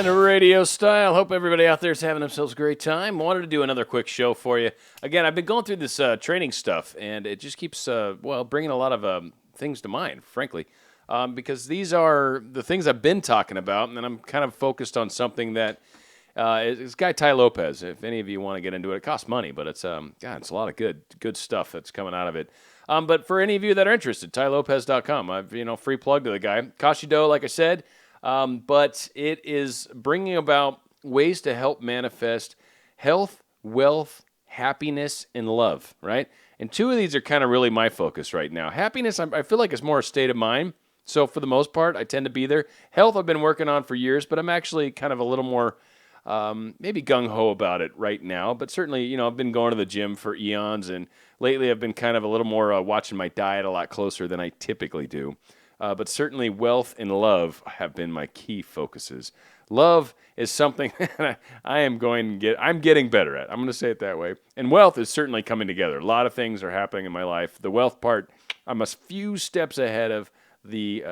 Dan Radio Style. Hope everybody out there is having themselves a great time. Wanted to do another quick show for you. Again, I've been going through this training stuff, and it just keeps, bringing a lot of things to mind, frankly, because these are the things I've been talking about, and then I'm kind of focused on something that is guy Tai Lopez. If any of you want to get into it, it costs money, but it's it's a lot of good stuff that's coming out of it. But for any of you that are interested, TaiLopez.com. I've free plug to the guy. Costs you dough, like I said. But it is bringing about ways to help manifest health, wealth, happiness, and love, right? And two of these are kind of really my focus right now. Happiness, I feel like it's more a state of mind. So for the most part, I tend to be there. Health, I've been working on for years, but I'm actually kind of a little more maybe gung-ho about it right now. But certainly, I've been going to the gym for eons, and lately I've been kind of a little more watching my diet a lot closer than I typically do. But certainly wealth and love have been my key focuses. Love is something that I'm getting better at. I'm going to say it that way. And wealth is certainly coming together. A lot of things are happening in my life. The wealth part, I'm a few steps ahead of the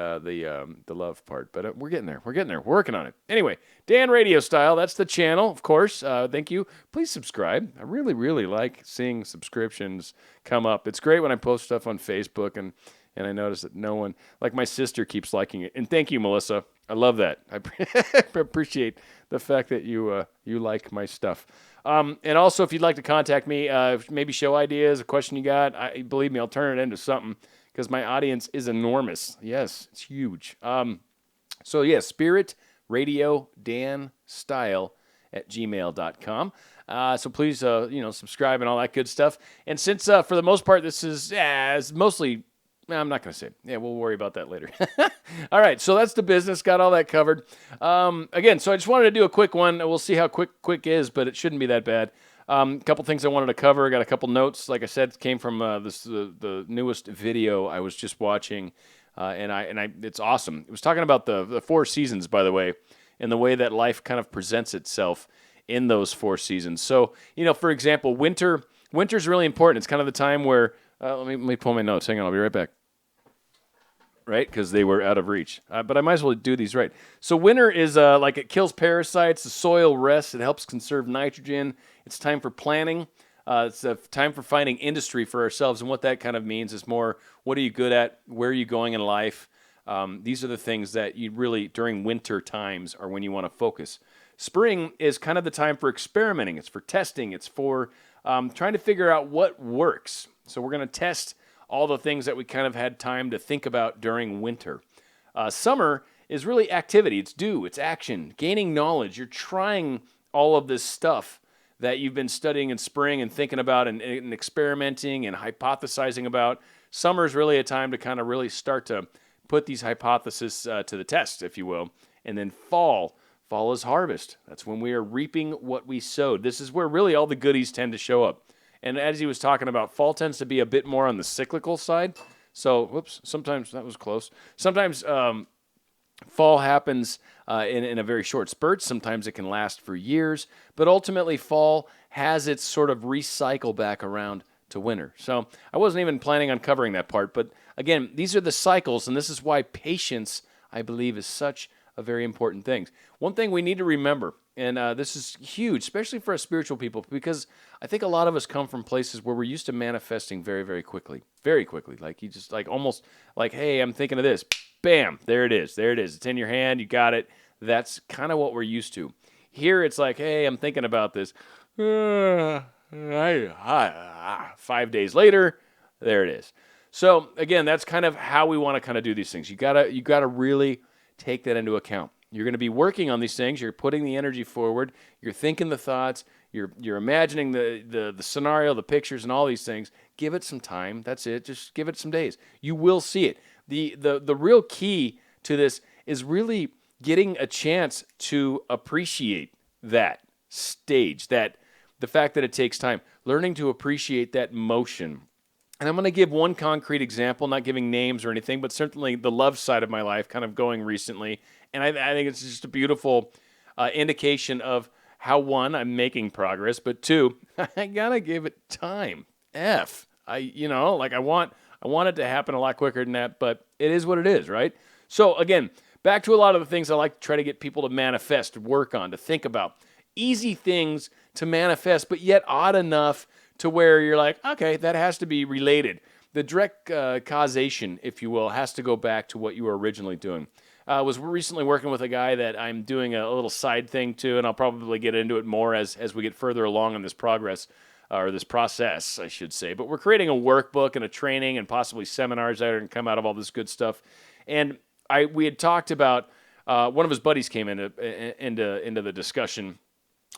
love part. But we're getting there. We're working on it. Anyway, Dan Radio Style, that's the channel, of course. Thank you. Please subscribe. I really, really like seeing subscriptions come up. It's great when I post stuff on Facebook and I notice that no one, like my sister, keeps liking it. And thank you, Melissa. I love that. I appreciate the fact that you like my stuff. And also, if you'd like to contact me, maybe show ideas, a question you got, believe me, I'll turn it into something because my audience is enormous. Yes, it's huge. Spirit Radio Dan Style at gmail.com. So please, subscribe and all that good stuff. And since, for the most part, this is mostly... I'm not going to say it. Yeah, we'll worry about that later. All right, so that's the business. Got all that covered. Again, so I just wanted to do a quick one. We'll see how quick is, but it shouldn't be that bad. A couple things I wanted to cover. I got a couple notes. Like I said, it came from the newest video I was just watching, and it's awesome. It was talking about the 4 seasons, by the way, and the way that life kind of presents itself in those 4 seasons. So, for example, winter's really important. It's kind of the time where let me pull my notes. Hang on, I'll be right back. Right, because they were out of reach. But I might as well do these right. So winter is it kills parasites, the soil rests, it helps conserve nitrogen. It's time for planning. It's a time for finding industry for ourselves. And what that kind of means is more, what are you good at? Where are you going in life? These are the things that you really, during winter times, are when you want to focus. Spring is kind of the time for experimenting. It's for testing. It's for trying to figure out what works. So we're going to test all the things that we kind of had time to think about during winter. Summer is really activity. It's it's action, gaining knowledge. You're trying all of this stuff that you've been studying in spring and thinking about and experimenting and hypothesizing about. Summer is really a time to kind of really start to put these hypotheses to the test, if you will. And then fall is harvest. That's when we are reaping what we sowed. This is where really all the goodies tend to show up. And as he was talking about, fall tends to be a bit more on the cyclical side. So, sometimes that was close. Sometimes fall happens in a very short spurt. Sometimes it can last for years. But ultimately, fall has its sort of recycle back around to winter. So I wasn't even planning on covering that part. But again, these are the cycles, and this is why patience, I believe, is such a very important thing. One thing we need to remember, and this is huge, especially for us spiritual people, because I think a lot of us come from places where we're used to manifesting very, very quickly. Very quickly. Like you just almost like, hey, I'm thinking of this. Bam, there it is. It's in your hand. You got it. That's kind of what we're used to. Here it's like, hey, I'm thinking about this. 5 days later, there it is. So again, that's kind of how we want to kind of do these things. You gotta really take that into account. You're going to be working on these things. You're putting the energy forward. You're thinking the thoughts. You're imagining the scenario, the pictures, and all these things. Give it some time. That's it. Just give it some days. You will see it. The real key to this is really getting a chance to appreciate that stage, the fact that it takes time, learning to appreciate that motion. And I'm going to give one concrete example, not giving names or anything, but certainly the love side of my life kind of going recently. And I think it's just a beautiful indication of how, one, I'm making progress, but two, I got to give it time. I want it to happen a lot quicker than that, but it is what it is, right? So again, back to a lot of the things I like to try to get people to manifest, to work on, to think about. Easy things to manifest, but yet odd enough to where you're like, okay, that has to be related. The direct causation, if you will, has to go back to what you were originally doing. I was recently working with a guy that I'm doing a little side thing to, and I'll probably get into it more as we get further along in this progress, or this process, I should say. But we're creating a workbook and a training and possibly seminars that are going to come out of all this good stuff. And we had talked about, one of his buddies came into the discussion,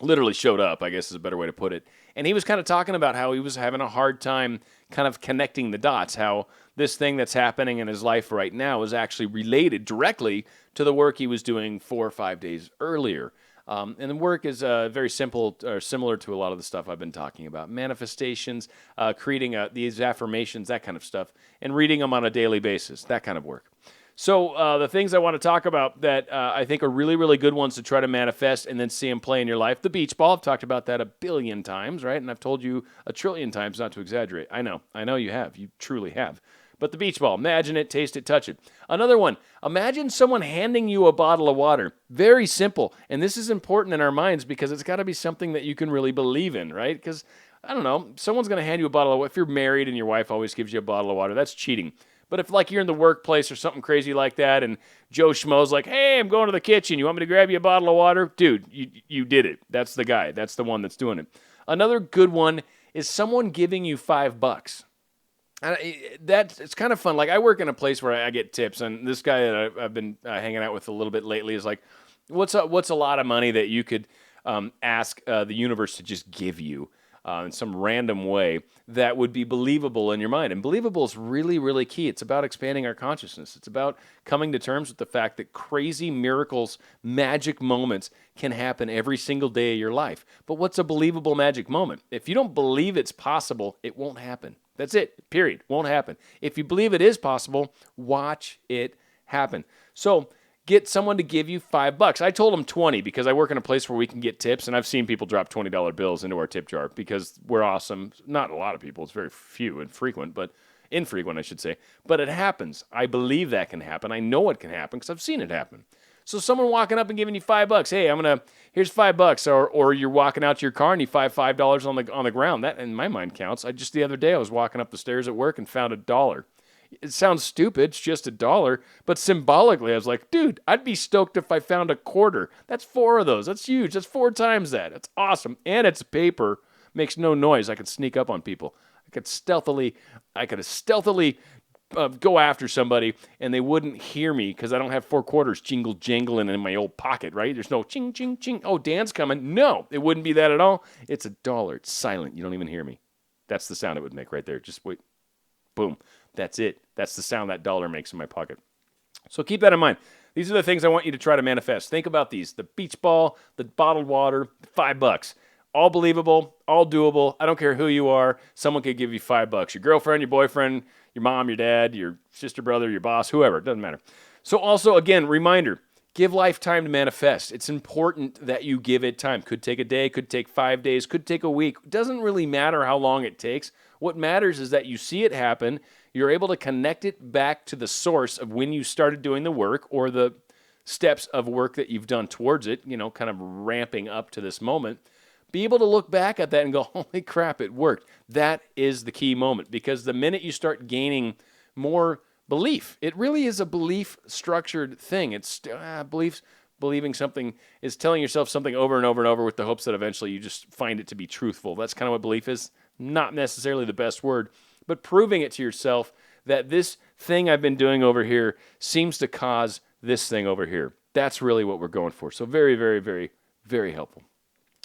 literally showed up, I guess is a better way to put it. And he was kind of talking about how he was having a hard time kind of connecting the dots, how this thing that's happening in his life right now is actually related directly to the work he was doing 4 or 5 days earlier. And the work is very simple, or similar to a lot of the stuff I've been talking about. Manifestations, creating these affirmations, that kind of stuff, and reading them on a daily basis, that kind of work. So the things I want to talk about that I think are really, really good ones to try to manifest and then see them play in your life. The beach ball, I've talked about that a billion times, right? And I've told you a trillion times not to exaggerate. I know you have. You truly have. But the beach ball, imagine it, taste it, touch it. Another one, imagine someone handing you a bottle of water. Very simple. And this is important in our minds because it's got to be something that you can really believe in, right? Because, I don't know, someone's going to hand you a bottle of water. If you're married and your wife always gives you a bottle of water, that's cheating. But if like you're in the workplace or something crazy like that and Joe Schmo's like, hey, I'm going to the kitchen. You want me to grab you a bottle of water? Dude, you did it. That's the guy. That's the one that's doing it. Another good one is someone giving you $5. It's kind of fun. Like I work in a place where I get tips, and this guy that I've been hanging out with a little bit lately is like, what's a lot of money that you could ask the universe to just give you in some random way that would be believable in your mind? And believable is really, really key. It's about expanding our consciousness. It's about coming to terms with the fact that crazy miracles, magic moments can happen every single day of your life. But what's a believable magic moment? If you don't believe it's possible, it won't happen. That's it, period. Won't happen. If you believe it is possible, watch it happen. So get someone to give you $5. I told them 20 because I work in a place where we can get tips, and I've seen people drop $20 bills into our tip jar because we're awesome. Not a lot of people. It's very few and frequent, but infrequent, I should say. But it happens. I believe that can happen. I know it can happen because I've seen it happen. So someone walking up and giving you $5, hey, here's $5, or you're walking out to your car and you find $5 on the ground. That in my mind counts. The other day I was walking up the stairs at work and found $1. It sounds stupid, it's just $1, but symbolically I was like, dude, I'd be stoked if I found a quarter. That's 4 of those. That's huge. That's 4 times that. That's awesome. And it's paper, makes no noise. I could sneak up on people. I could stealthily go after somebody and they wouldn't hear me because I don't have 4 quarters jingling in my old pocket, right? There's no ching, ching, ching. Oh, Dan's coming. No, it wouldn't be that at all. It's $1. It's silent. You don't even hear me. That's the sound it would make right there. Just wait. Boom. That's it. That's the sound that dollar makes in my pocket. So keep that in mind. These are the things I want you to try to manifest. Think about these. The beach ball, the bottled water, $5. All believable, all doable. I don't care who you are. Someone could give you $5. Your girlfriend, your boyfriend, your mom, your dad, your sister, brother, your boss, whoever. It doesn't matter. So also, again, reminder, give life time to manifest. It's important that you give it time. Could take a day, could take 5 days, could take a week. It doesn't really matter how long it takes. What matters is that you see it happen. You're able to connect it back to the source of when you started doing the work or the steps of work that you've done towards it, kind of ramping up to this moment. Be able to look back at that and go, holy crap, it worked. That is the key moment, because the minute you start gaining more belief, it really is a belief-structured thing. It's believing something is telling yourself something over and over and over with the hopes that eventually you just find it to be truthful. That's kind of what belief is. Not necessarily the best word, but proving it to yourself that this thing I've been doing over here seems to cause this thing over here. That's really what we're going for. So very, very, very, very helpful.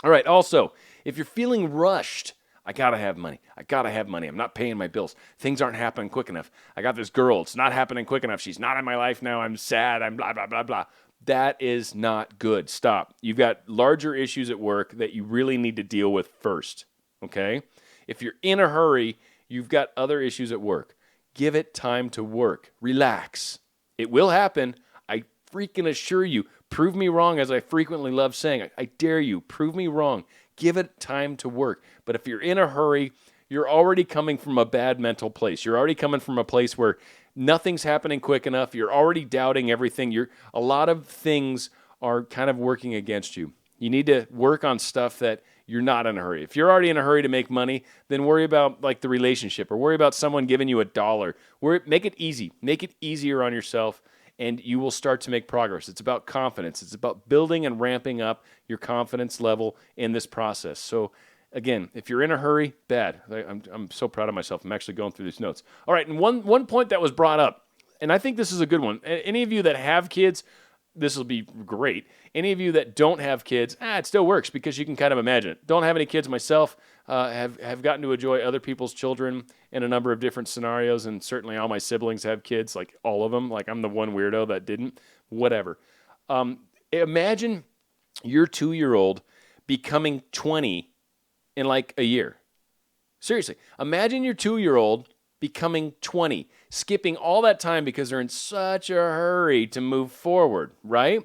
All right. Also, if you're feeling rushed, I got to have money. I'm not paying my bills. Things aren't happening quick enough. I got this girl. It's not happening quick enough. She's not in my life now. I'm sad. I'm blah, blah, blah, blah. That is not good. Stop. You've got larger issues at work that you really need to deal with first. Okay? If you're in a hurry, you've got other issues at work. Give it time to work. Relax. It will happen. I freaking assure you. Prove me wrong, as I frequently love saying. I dare you. Prove me wrong. Give it time to work. But if you're in a hurry, you're already coming from a bad mental place. You're already coming from a place where Nothing's happening quick enough. You're already doubting everything. A lot of things are kind of working against you. You need to work on stuff that you're not in a hurry. If you're already in a hurry to make money, then worry about like the relationship, or worry about someone giving you $1. Make it easy. Make it easier on yourself, and you will start to make progress. It's about confidence. It's about building and ramping up your confidence level in this process. So again, if you're in a hurry, bad. I'm so proud of myself. I'm actually going through these notes. All right, and one point that was brought up, and I think this is a good one. Any of you that have kids, this will be great. Any of you that don't have kids, it still works because you can kind of imagine it. Don't have any kids myself. Have gotten to enjoy other people's children in a number of different scenarios, and certainly all my siblings have kids, like all of them. Like I'm the one weirdo that didn't. Whatever. Imagine your 2-year-old becoming 20 in like a year. Seriously, imagine your 2-year-old becoming 20, skipping all that time because they're in such a hurry to move forward, right?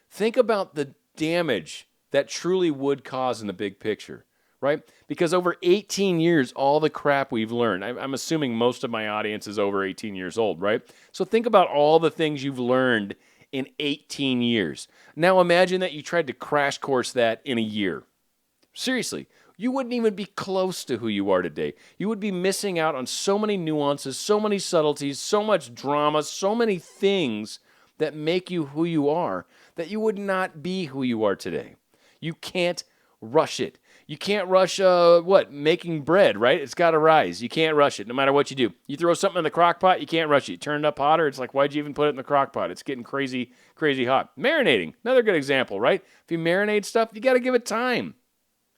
Think about the damage that truly would cause in the big picture, right? Because over 18 years, all the crap we've learned, I'm assuming most of my audience is over 18 years old, right? So think about all the things you've learned in 18 years. Now imagine that you tried to crash course that in a year. Seriously, you wouldn't even be close to who you are today. You would be missing out on so many nuances, so many subtleties, so much drama, so many things that make you who you are, that you would not be who you are today. You can't rush it. You can't rush, making bread, right? It's got to rise. You can't rush it no matter what you do. You throw something in the crock pot, you can't rush it. You turn it up hotter, it's like, why'd you even put it in the crock pot? It's getting crazy, crazy hot. Marinating, another good example, right? If you marinate stuff, you got to give it time.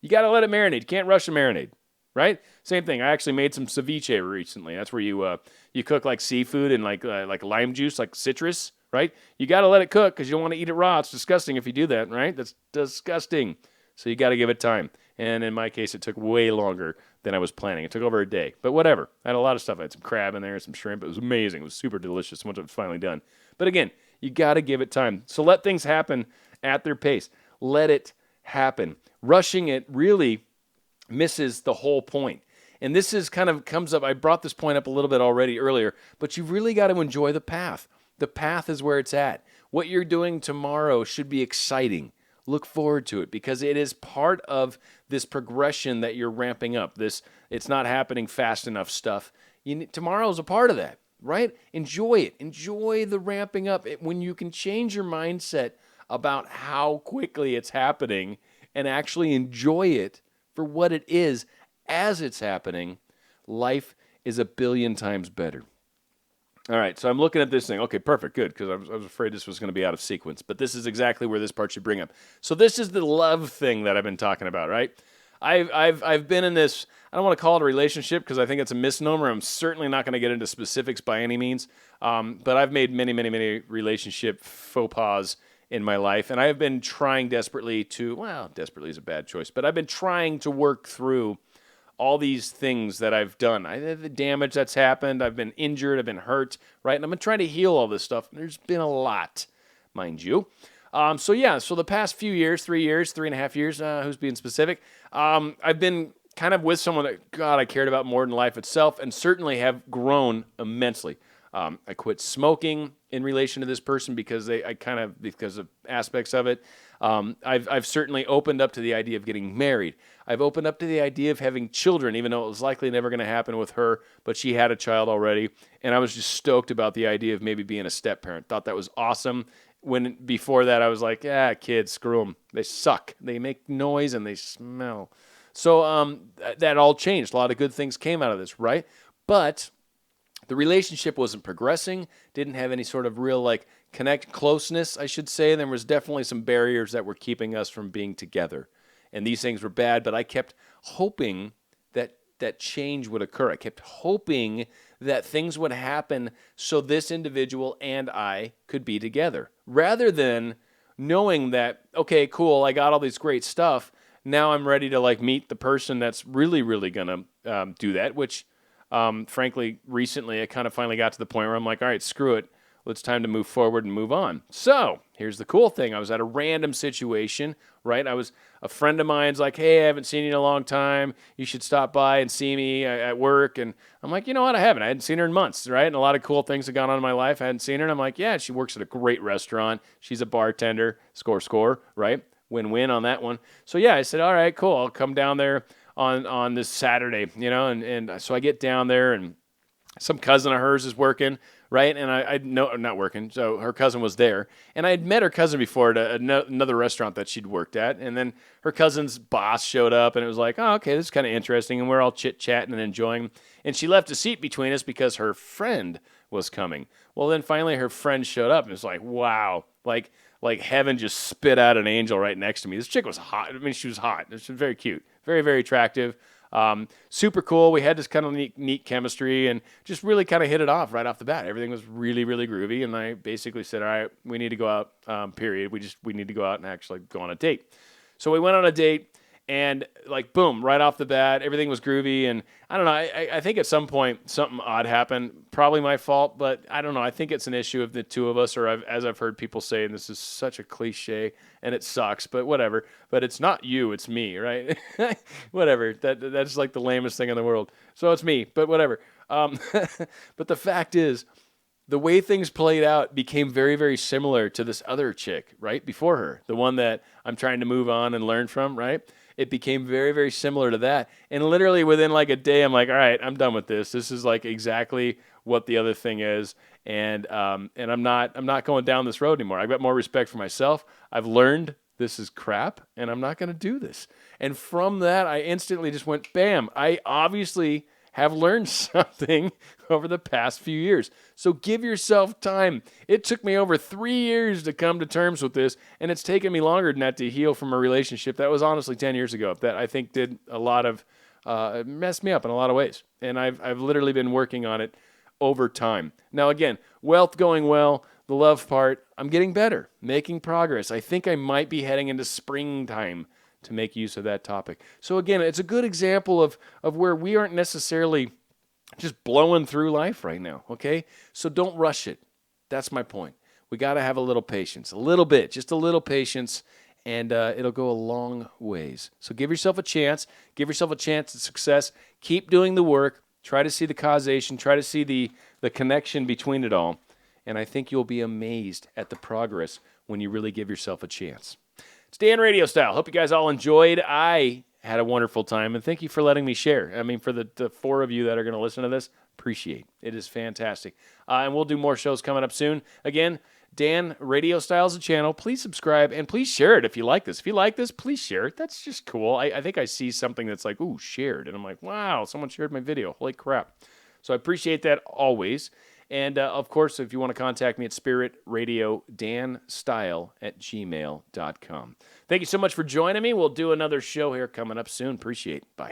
You got to let it marinate. You can't rush the marinade, right? Same thing. I actually made some ceviche recently. That's where you cook like seafood and like lime juice, like citrus, right? You got to let it cook because you don't want to eat it raw. It's disgusting if you do that, right? That's disgusting. So you got to give it time. And in my case, it took way longer than I was planning. It took over a day. But whatever. I had a lot of stuff. I had some crab in there, some shrimp. It was amazing. It was super delicious once it was finally done. But again, you got to give it time. So let things happen at their pace. Let it happen. Rushing it really misses the whole point. And this is kind of comes up, I brought this point up a little bit already earlier, but you've really got to enjoy the path. The path is where it's at. What you're doing tomorrow should be exciting. Look forward to it because it is part of this progression that you're ramping up. It's not happening fast enough stuff. Tomorrow's a part of that, right? Enjoy it. Enjoy the ramping up. When you can change your mindset about how quickly it's happening and actually enjoy it for what it is as it's happening, life is 1,000,000,000 times better. All right, so I'm looking at this thing. Okay, perfect, good, because I was afraid this was going to be out of sequence, but this is exactly where this part should bring up. So this is the love thing that I've been talking about, right? I've been in this, I don't want to call it a relationship because I think it's a misnomer. I'm certainly not going to get into specifics by any means, but I've made many, many, many relationship faux pas in my life, and I have been trying desperately desperately is a bad choice, but I've been trying to work through all these things that I've done. The damage that's happened, I've been injured, I've been hurt, right? And I've been trying to heal all this stuff. There's been a lot, mind you. So the past few years, 3.5 years, who's being specific, I've been kind of with someone that, God, I cared about more than life itself, and certainly have grown immensely. I quit smoking in relation to this person because of aspects of it. I've certainly opened up to the idea of getting married. I've opened up to the idea of having children, even though it was likely never going to happen with her, but she had a child already, and I was just stoked about the idea of maybe being a step-parent. Thought that was awesome. When before that, I was like, kids, screw them. They suck. They make noise and they smell. So that all changed. A lot of good things came out of this, right? But the relationship wasn't progressing, didn't have any sort of real closeness, I should say. There was definitely some barriers that were keeping us from being together. And these things were bad, but I kept hoping that change would occur. I kept hoping that things would happen so this individual and I could be together. Rather than knowing that, okay, cool, I got all this great stuff. Now I'm ready to meet the person that's really, really going to do that, which frankly, recently I kind of finally got to the point where I'm like, all right, screw it. Well, it's time to move forward and move on. So here's the cool thing. I was at a random situation, right? A friend of mine's like, hey, I haven't seen you in a long time. You should stop by and see me at work. And I'm like, you know what? I haven't. I hadn't seen her in months, right? And a lot of cool things have gone on in my life. I hadn't seen her. And I'm like, yeah, she works at a great restaurant. She's a bartender. Score, right? Win-win on that one. So yeah, I said, all right, cool. I'll come down there on this Saturday, and so I get down there, and some cousin of hers is working, right? And I know, not working, so her cousin was there. And I had met her cousin before at another restaurant that she'd worked at. And then her cousin's boss showed up, and it was like, oh, okay, this is kind of interesting. And we're all chit-chatting and enjoying. And she left a seat between us because her friend was coming. Well, then finally her friend showed up, and it's like, wow, like heaven just spit out an angel right next to me. This chick was hot. I mean, she was hot. She was very cute, very, very attractive. Super cool. We had this kind of neat chemistry and just really kind of hit it off right off the bat. Everything was really, really groovy. And I basically said, all right, we need to go out, period. We need to go out and actually go on a date. So we went on a date, and like, boom, right off the bat, everything was groovy. And I don't know, I think at some point something odd happened, probably my fault, but I don't know. I think it's an issue of the two of us, or as I've heard people say, and this is such a cliche and it sucks, but whatever. But it's not you, it's me, right? Whatever. That's like the lamest thing in the world. So it's me, but whatever. But the fact is, the way things played out became very, very similar to this other chick, right? Before her, the one that I'm trying to move on and learn from, right? It became very, very similar to that. And literally within like a day, I'm like, all right, I'm done with this. This is like exactly what the other thing is. And I'm not going down this road anymore. I've got more respect for myself. I've learned this is crap, and I'm not going to do this. And from that, I instantly just went, bam, I obviously have learned something over the past few years. So give yourself time. It took me over 3 years to come to terms with this, and it's taken me longer than that to heal from a relationship that was honestly 10 years ago that I think did a lot of, messed me up in a lot of ways. And I've literally been working on it over time. Now again, wealth going well, the love part, I'm getting better, making progress. I think I might be heading into springtime to make use of that topic. So again, it's a good example of where we aren't necessarily just blowing through life right now, okay? So don't rush it. That's my point. We got to have a little patience, a little bit, just a little patience, and it'll go a long ways. So give yourself a chance. Give yourself a chance at success. Keep doing the work. Try to see the causation. Try to see the connection between it all. And I think you'll be amazed at the progress when you really give yourself a chance. It's Dan Radio Style. Hope you guys all enjoyed. I had a wonderful time, and thank you for letting me share. I mean, for the four of you that are going to listen to this, appreciate it. It is fantastic. And we'll do more shows coming up soon. Again, Dan Radio Style is a channel. Please subscribe, and please share it if you like this. If you like this, please share it. That's just cool. I think I see something that's like, ooh, shared. And I'm like, wow, someone shared my video. Holy crap. So I appreciate that always. And, of course, if you want to contact me at spiritradiodanstyle@gmail.com. Thank you so much for joining me. We'll do another show here coming up soon. Appreciate it. Bye.